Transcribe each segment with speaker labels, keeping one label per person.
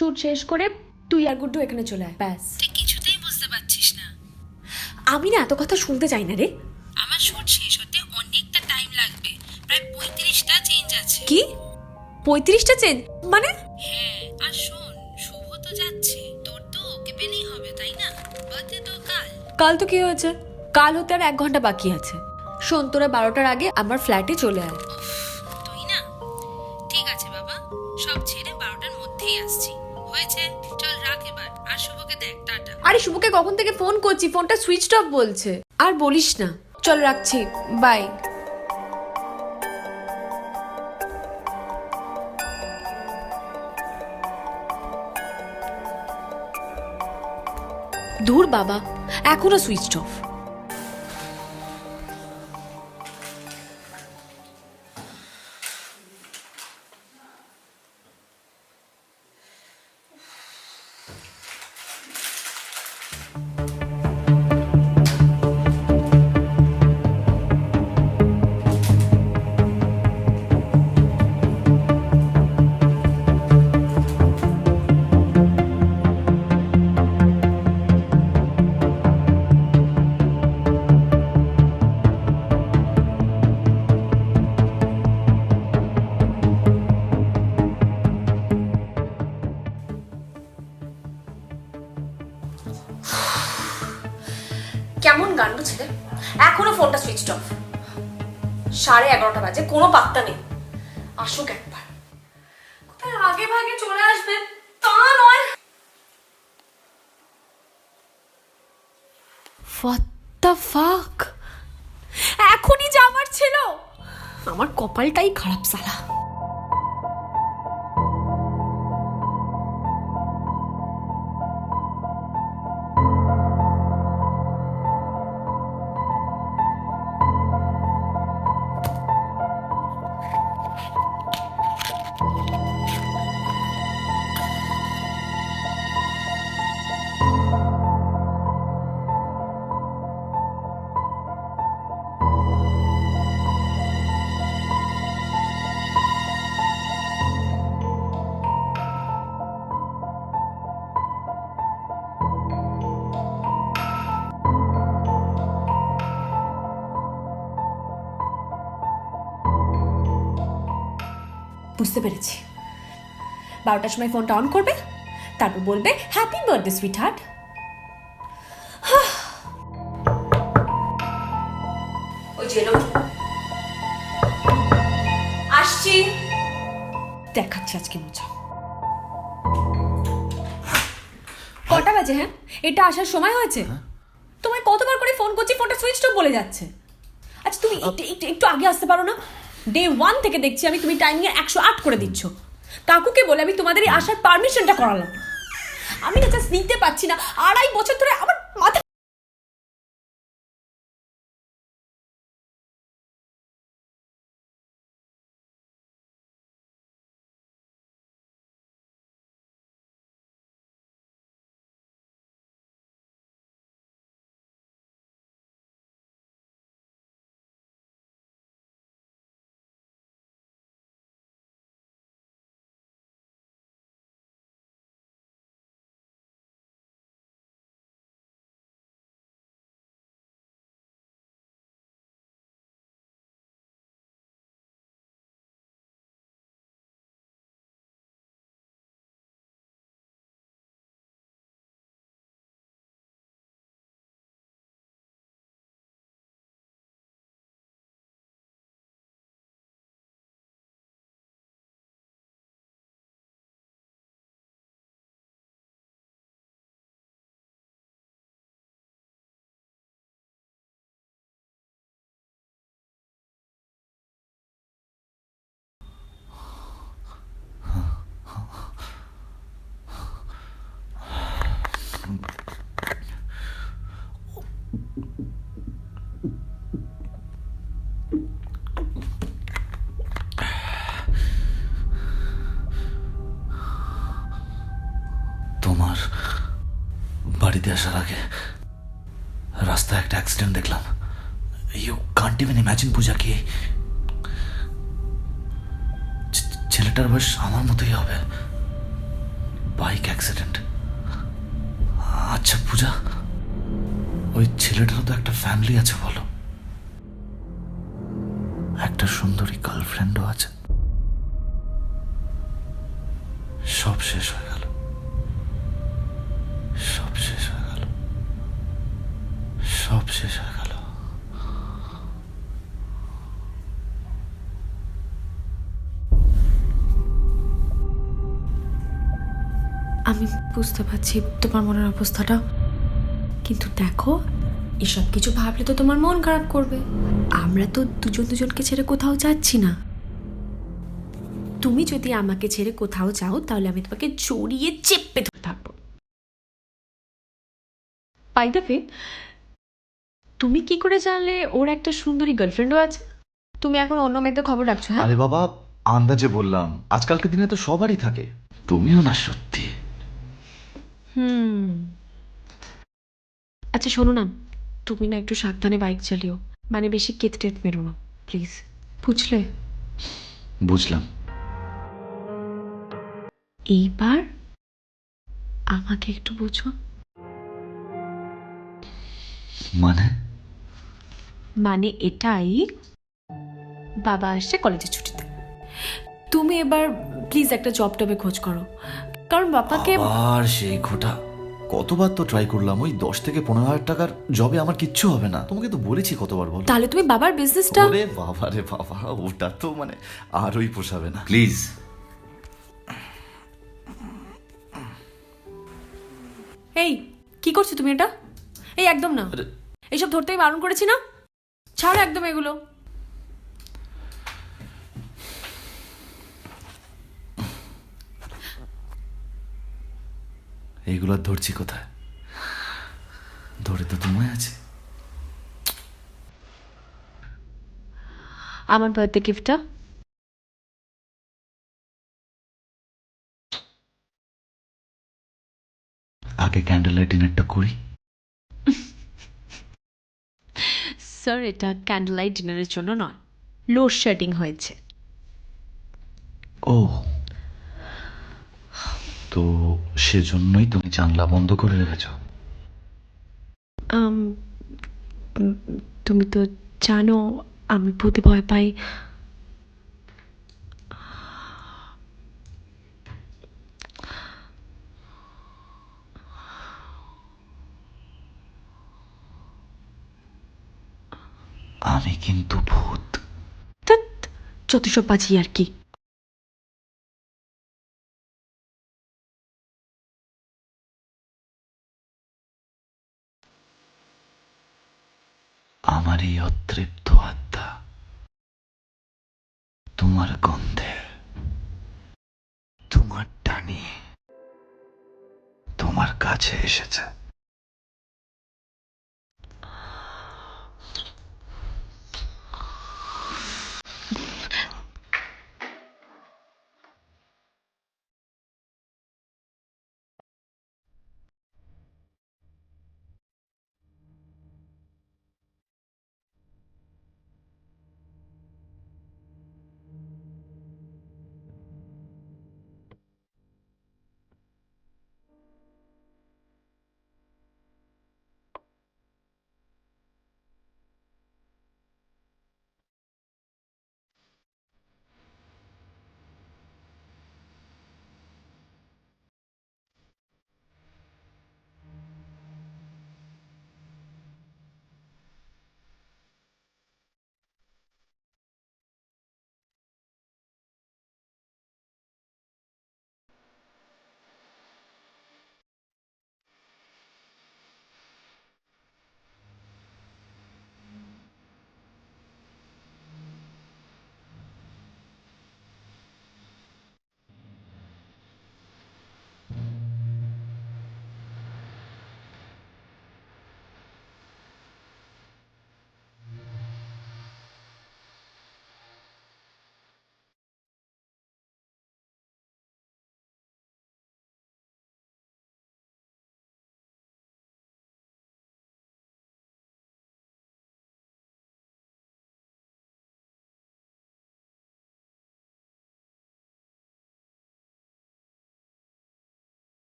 Speaker 1: Shoot শেষ করে তুই আর গুড্ডু এখানে চলে আয়, ব্যাস।
Speaker 2: তুই কিছুতেই বুঝতে পারছিস না।
Speaker 1: আমি না এত কথা শুনতে চাই না রে।
Speaker 2: আমার শুট শেষ হতে অনেকটা টাইম লাগবে, প্রায় 35টা চেঞ্জ আছে।
Speaker 1: কি 35টা চেঞ্জ মানে?
Speaker 2: হ্যাঁ, আর শোন, শুভ তো যাচ্ছে, তোর তো ওকে পেলেই হবে, তাই না? বার্থডে তো কাল।
Speaker 1: কাল তো কি হয়েছে, কাল হতে আর 1 ঘন্টা বাকি আছে। শোন, তোরা 12টার আগে আমার ফ্ল্যাটে চলে আয়।
Speaker 2: তুই না, ঠিক আছে বাবা, সব ছেড়ে 12টার মধ্যেই আসছি। হয়েছে, চল রাখ এবার, আর শুভকে দেখ, টাটা।
Speaker 1: আরে শুভকে কখন থেকে ফোন করছি, ফোনটা সুইচ অফ বলছে। আর বলিস না, চল রাখছি, বাই। দূর বাবা, এখনো সুইচ অফ। কেমন গান্ড ছেলে, এখনো ফোনটা সুইচ অফ। 11:30 বাজে, কোনো পাত্তা নেই। আসুক একবার, কোথায় আগে ভাগে চলে আসবে তা নয়। What the fuck? এখনই যাবার ছিল। আমার কপালটাই খারাপ সালা। বুঝতে পেরেছি, 12টার সময় ফোনটা অন করবে, তারপর বলবে হ্যাপি বার্থডে সুইট হার্ট। ওই যে এলো, আসছি, দেখাচ্ছি আজকে মজা। কটা বাজে? হ্যাঁ, এটা আসার সময় হয়েছে। তোমায় কতবার করে ফোন করছি, ফোনটা সুইচ অফ বলে যাচ্ছে। আচ্ছা তুমি একটু আগে আসতে পারো না? ডে 1 থেকে দেখছি আমি তুমি টাইমিং 108 করে দিচ্ছ। কাকুকে বলে আমি তোমাদের এই আসার পারমিশনটা করালাম। আমি না জাস্ট নিতে পারছি না, 2.5 বছর ধরে আমার মাথা।
Speaker 3: তোমার বাড়িতে আসার আগে রাস্তায় একটা অ্যাক্সিডেন্ট দেখলাম। ইউ কান্ট ইভেন ইমাজিন পূজা কি ছেলেটার বয়স আমার মতোই হবে। Bike accident. আচ্ছা পূজা, ওই ছেলেটারও তো একটা ফ্যামিলি আছে বলো, একটা সুন্দরী গার্লফ্রেন্ডও আছে। সব শেষ হয়ে গেল, সব শেষ হয়ে গেল, সব শেষ হয়ে গেল।
Speaker 1: আমি বুঝতে পারছি তোমার মনের অবস্থাটা, কিন্তু দেখো এসব কিছু ভাবলে তো তোমার মন খারাপ করবে। আমরা তো দুজন দুজনকে ছেড়ে কোথাও যাচ্ছি না। তুমি যদি আমাকে ছেড়ে কোথাও যাও তাহলে আমি তোমাকে জড়িয়ে চেপে ধরে থাকবো। বাই দ্য ওয়ে, তুমি কি করে জানলে ওর একটা সুন্দরী গার্লফ্রেন্ডও আছে? তুমি এখন অন্য মেয়েদের খবর রাখছো? হ্যাঁ,
Speaker 4: আরে বাবা, আন্দাজে বললাম, আজকালকার দিনে তো সবারই থাকে।
Speaker 3: তুমিও না সত্যি।
Speaker 1: আচ্ছা শোনো না, তুমি না একটু সাবধানে বাইক চালিও, মানে বেশি কেট টেট মেরো না প্লিজ, বুঝলে?
Speaker 3: বুঝলাম।
Speaker 1: এইবার আমাকে একটু বুঝো।
Speaker 3: মানে?
Speaker 1: মানে এটাই, বাবা আসছে কলেজের ছুটিতে, তুমি এবার প্লিজ একটা জব টবে খোঁজ করো, কারণ বাবাকে।
Speaker 3: আর সেই খোটা, কতবার তো ট্রাই করলাম, ওই 10 থেকে 15 হাজার টাকার জবে আমার কিচ্ছু হবে না। তোমাকে তো বলেছি কতবার, বলো।
Speaker 1: তাহলে তুমি বাবার বিজনেসটা।
Speaker 3: ওরে বাবা রে বাবা, ওটা তো মানে আরই পোষাবে না, প্লিজ।
Speaker 1: এই কি করছো তুমি এটা? এই একদম না,
Speaker 3: আরে,
Speaker 1: এইসব ধরতেই বারণ করেছি না, ছাড়ো একদম এগুলো।
Speaker 3: এইগুলো আর ধরছি কোথায়? ধরে তো তোমায় আছে।
Speaker 1: আমার বার্থডে গিফটটা।
Speaker 3: আগে ক্যান্ডেল লাইট ডিনারটা করি।
Speaker 1: স্যার এটা ক্যান্ডেল লাইট ডিনারের জন্য নয়, লোডশেডিং হয়েছে।
Speaker 3: ও, তো সেজন্যই তুমি জানলা বন্ধ করে রেখেছো?
Speaker 1: আম, উম, তুমি তো জানো আমি ভূতে ভয় পাই।
Speaker 3: আমি কিন্তু ভূত।
Speaker 1: ধ্যাৎ, যত সব বাজি আর কি।
Speaker 3: আমার এই অতৃপ্ত আত্মা তোমার গন্ধে, তোমার টানে তোমার কাছে এসেছে।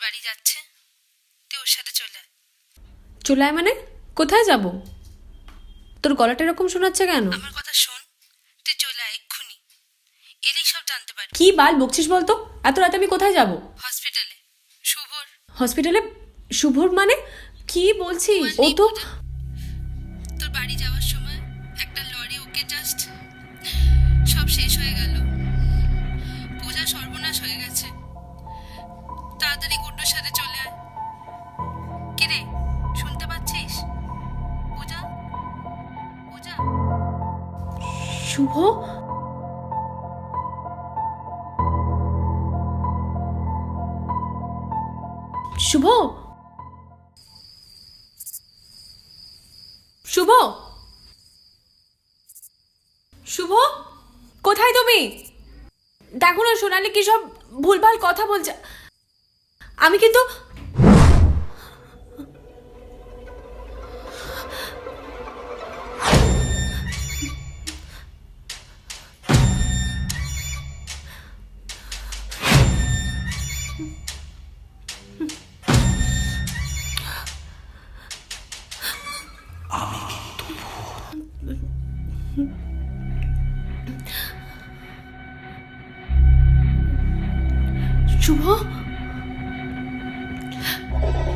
Speaker 2: বাড়ি যাচ্ছে, তুই ওর সাথে চলে আয়।
Speaker 1: চলে আয় মানে? কোথায় যাব? তোর গলাটা এরকম শোনাচ্ছে কেন?
Speaker 2: আমার কথা শোন, তুই চলে আয় এক্ষুনি, এলেই সব জানতে পারবি।
Speaker 1: কি বাল বকছিস বলতো? এত রাতে আমি কোথায় যাব?
Speaker 2: হসপিটালে, শুভর।
Speaker 1: হসপিটালে? শুভর মানে? কি বলছিস? ও তো
Speaker 2: তোর বাড়ি যাওয়ার সময় একটা লরি ওকে জাস্ট সব শেষ হয়ে গেল। পূজা সর্বনাশ হয়ে গেছে। তাড়াতাড়ি গুড্ডুর সাথে চলে আয়। কিরে, শুনতে পাচ্ছিস? পূজা, পূজা।
Speaker 1: শুভ? শুভ? শুভ? শুভ? কোথায় তুমি? দেখো না সোনালি কি সব ভুলভাল কথা বলছে। আমি কিন্তু শুভ?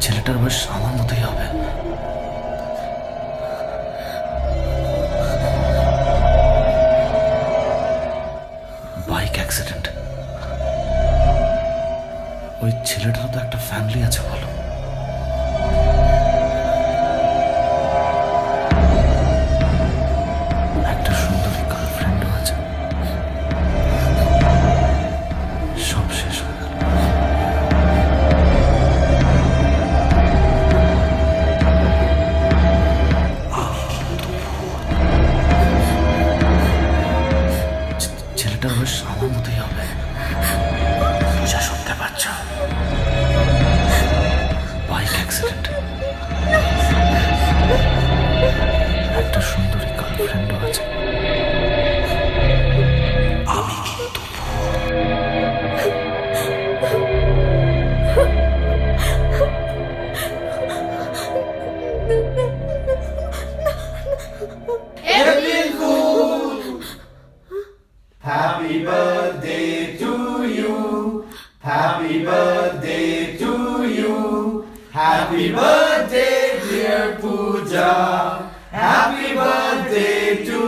Speaker 3: ছেলেটার বয়স আমার মতোই হবে। Bike accident. ওই ছেলেটারও তো একটা ফ্যামিলি আছে বলো। একটা সুন্দরী গার্লফ্রেন্ডও আছে। সব শেষ হয়ে গেল। ছেলেটার বয়স আমার মতোই হবে। পূজা শুনতে পাচ্ছ? Bike accident. একটা সুন্দরী গার্লফ্রেন্ডও আছে। আমি কিন্তু
Speaker 5: Happy birthday to you. Happy birthday to you. Happy birthday, dear Pooja. Happy birthday to